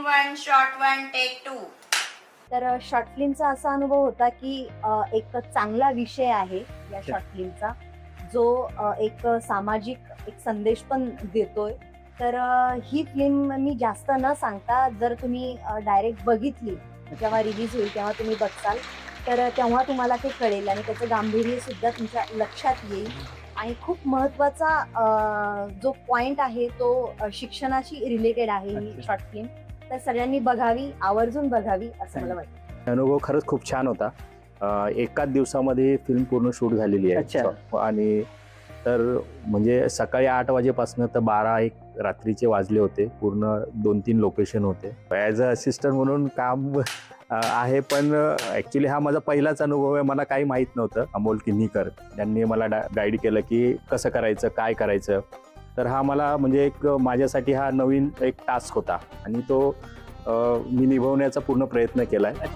One shot one take two. तर short फिल्मचा असा अनुभव होता की एक चांगला विषय आहे या शॉर्ट फिल्मचा, जो एक सामाजिक एक संदेश पण देतोय. तर ही फिल्म मी जास्त न सांगता, जर तुम्ही डायरेक्ट बघितली, जेव्हा रिलीज होईल तेव्हा तुम्ही बघसाल, तर तेव्हा तुम्हाला ते कळेल आणि त्याचं गांभीर्य सुद्धा तुमच्या लक्षात येईल. आणि खूप महत्त्वाचा जो पॉइंट आहे तो शिक्षणाशी रिलेटेड आहे ही शॉर्ट फिल्म. तर सगळ्यांनी बघावी, आवर्जून बघावी असं मला वाटतं. अनुभव खरंच खूप छान होता. एकाच दिवसामध्ये फिल्म पूर्ण शूट झालेली आहे. आणि तर म्हणजे सकाळी 8 वाजेपासून तर 12-1 रात्रीचे वाजले होते. पूर्ण 2-3 लोकेशन होते. ॲज अ असिस्टंट म्हणून काम आहे, पण ॲक्च्युली हा माझा पहिलाच अनुभव आहे. मला काही माहीत नव्हतं. अमोल किन्हीकर यांनी मला गाईड केलं की कसं करायचं, काय करायचं. तर हा मला म्हणजे एक माझ्यासाठी हा नवीन एक टास्क होता आणि तो मी निभवण्याचा पूर्ण प्रयत्न केला आहे.